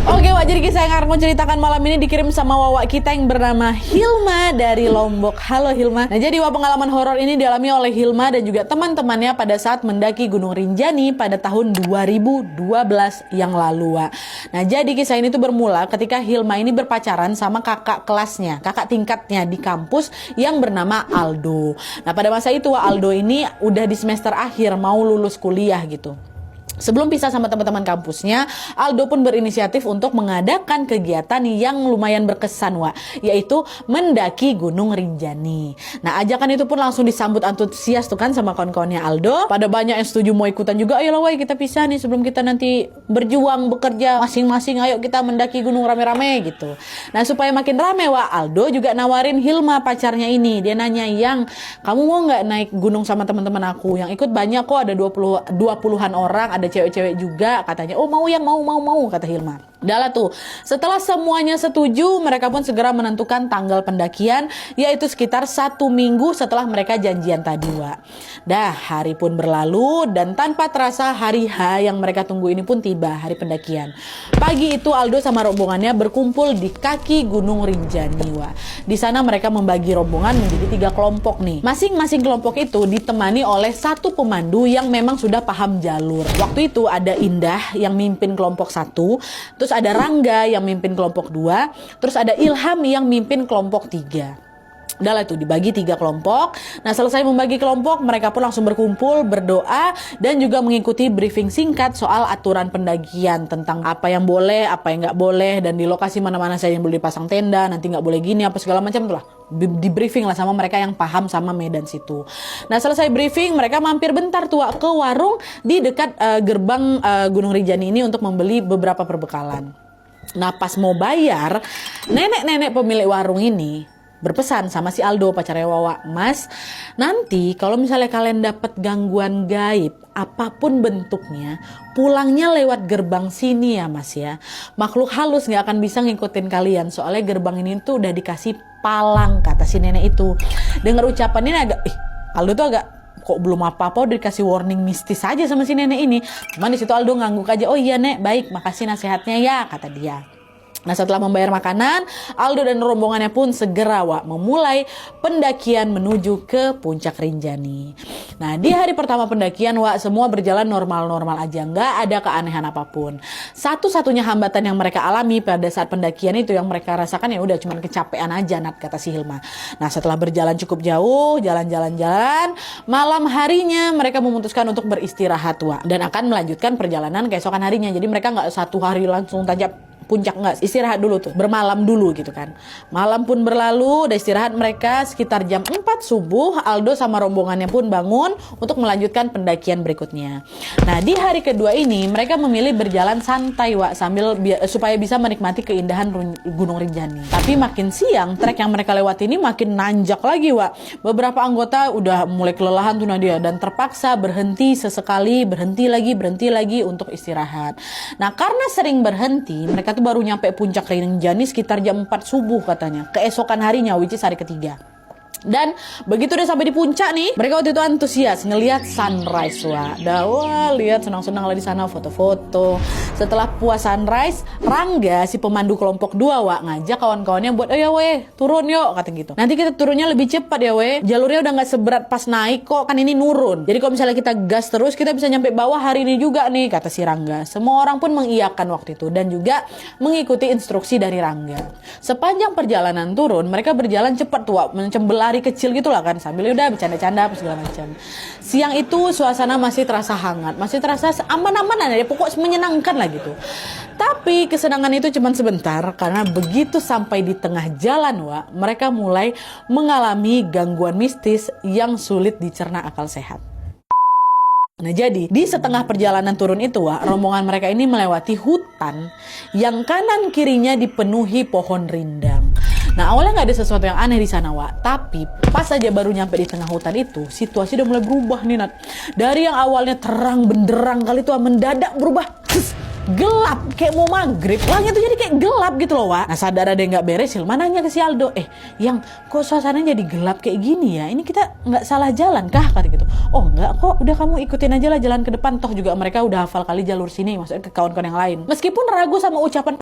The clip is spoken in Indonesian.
Oke Wak, jadi kisah yang akan mau ceritakan malam ini dikirim sama Wak kita yang bernama Hilma dari Lombok. Halo Hilma. Nah jadi Wak, pengalaman horor ini dialami oleh Hilma dan juga teman-temannya pada saat mendaki Gunung Rinjani pada tahun 2012 yang lalu Wak. Nah jadi kisah ini tuh bermula ketika Hilma ini berpacaran sama kakak kelasnya, kakak tingkatnya di kampus yang bernama Aldo. Nah pada masa itu Wak, Aldo ini udah di semester akhir mau lulus kuliah gitu. Sebelum pisah sama teman-teman kampusnya, Aldo pun berinisiatif untuk mengadakan kegiatan yang lumayan berkesan Wak, yaitu mendaki Gunung Rinjani. Nah ajakan itu pun langsung disambut antusias tuh kan sama kawan-kawannya Aldo. Pada banyak yang setuju mau ikutan juga. Ayolah Wak, kita pisah nih sebelum kita nanti berjuang bekerja masing-masing. Ayo kita mendaki gunung rame-rame gitu. Nah supaya makin rame Wak, Aldo juga nawarin Hilma pacarnya ini. Dia nanya, "Yang, kamu mau nggak naik gunung sama teman-teman aku? Yang ikut banyak kok, ada 20-an orang, ada cewek-cewek juga," katanya. "Oh mau yang mau," kata Hilma. Udahlah tuh, setelah semuanya setuju, mereka pun segera menentukan tanggal pendakian, yaitu sekitar 1 minggu setelah mereka janjian tadi Wak. Dah, hari pun berlalu dan tanpa terasa hari H yang mereka tunggu ini pun tiba, hari pendakian. Pagi itu Aldo sama rombongannya berkumpul di kaki Gunung Rinjani Wak. Di sana mereka membagi rombongan menjadi 3 kelompok nih. Masing-masing kelompok itu ditemani oleh satu pemandu yang memang sudah paham jalur. Waktu itu ada Indah yang mimpin kelompok 1, terus ada Rangga yang mimpin kelompok 2, terus ada Ilham yang mimpin kelompok 3. Udahlah itu dibagi 3 kelompok. Nah selesai membagi kelompok, mereka pun langsung berkumpul, berdoa, dan juga mengikuti briefing singkat soal aturan pendakian, tentang apa yang boleh, apa yang nggak boleh, dan di lokasi mana-mana saja yang boleh dipasang tenda, nanti nggak boleh gini, apa segala macam tuh lah. Di briefing lah sama mereka yang paham sama medan situ. Nah selesai briefing, mereka mampir bentar tuh ke warung di dekat gerbang Gunung Rinjani ini untuk membeli beberapa perbekalan. Nah pas mau bayar, nenek-nenek pemilik warung ini berpesan sama si Aldo, pacarnya Wawa, "Mas, nanti kalau misalnya kalian dapat gangguan gaib apapun bentuknya, pulangnya lewat gerbang sini ya Mas ya. Makhluk halus gak akan bisa ngikutin kalian, soalnya gerbang ini tuh udah dikasih palang," kata si nenek itu. Dengar ucapan ini agak, Aldo tuh agak, kok belum apa-apa udah dikasih warning mistis aja sama si nenek ini. Cuman di situ Aldo ngangguk aja, "Oh iya Nek, baik, makasih nasihatnya ya," kata dia. Nah setelah membayar makanan, Aldo dan rombongannya pun segera Wak memulai pendakian menuju ke puncak Rinjani. Nah di hari pertama pendakian Wak, semua berjalan normal-normal aja, nggak ada keanehan apapun. Satu-satunya hambatan yang mereka alami pada saat pendakian itu yang mereka rasakan ya udah cuman kecapean aja, Nat, kata si Hilma. Nah setelah berjalan cukup jauh, jalan-jalan, malam harinya mereka memutuskan untuk beristirahat Wak, dan akan melanjutkan perjalanan keesokan harinya. Jadi mereka nggak satu hari langsung tanjap puncak, enggak, istirahat dulu tuh, bermalam dulu gitu kan. Malam pun berlalu, udah istirahat mereka sekitar jam 4 subuh, Aldo sama rombongannya pun bangun untuk melanjutkan pendakian berikutnya. Nah di hari kedua ini mereka memilih berjalan santai Wak, sambil supaya bisa menikmati keindahan Gunung Rinjani. Tapi makin siang, trek yang mereka lewati ini makin nanjak lagi Wak. Beberapa anggota udah mulai kelelahan tuh Nadia, dan terpaksa berhenti sesekali, berhenti lagi untuk istirahat. Nah karena sering berhenti, mereka tuh baru nyampe puncak Rinjani sekitar jam 4 subuh katanya, keesokan harinya, which is hari ketiga. Dan begitu udah sampai di puncak nih, mereka waktu itu antusias ngelihat sunrise Wak. Wah, lihat senang-senang lah di sana, foto-foto. Setelah puas sunrise, Rangga si pemandu kelompok 2 Wak ngajak kawan-kawannya buat, "Oh ya weh, turun yuk," kata gitu. "Nanti kita turunnya lebih cepat ya weh. Jalurnya udah nggak seberat pas naik kok, kan ini nurun. Jadi kalau misalnya kita gas terus, kita bisa nyampe bawah hari ini juga nih," kata si Rangga. Semua orang pun mengiyakan waktu itu dan juga mengikuti instruksi dari Rangga. Sepanjang perjalanan turun, mereka berjalan cepat tuh Wak, mencembelah lari kecil gitu lah kan, sambil udah bercanda-canda apa segala macam. Siang itu suasana masih terasa hangat, masih terasa aman-aman aja, pokok menyenangkan lah gitu. Tapi kesenangan itu cuma sebentar, karena begitu sampai di tengah jalan Wak, mereka mulai mengalami gangguan mistis yang sulit dicerna akal sehat. Nah jadi di setengah perjalanan turun itu Wak, rombongan mereka ini melewati hutan yang kanan kirinya dipenuhi pohon rindang. Nah awalnya nggak ada sesuatu yang aneh di sana Wak, tapi pas aja baru nyampe di tengah hutan itu, situasi udah mulai berubah nih Nat. Dari yang awalnya terang benderang kali itu mendadak berubah gelap kayak mau maghrib, langit tuh jadi kayak gelap gitu loh Wak. Nah sadar ada yang nggak beres, Hilma nanya ke si Aldo, "Yang kok suasananya jadi gelap kayak gini ya? Ini kita nggak salah jalan kah?" kata gitu. "Oh nggak kok, udah kamu ikutin aja lah jalan ke depan, toh juga mereka udah hafal kali jalur sini," maksudnya ke kawan-kawan yang lain. Meskipun ragu sama ucapan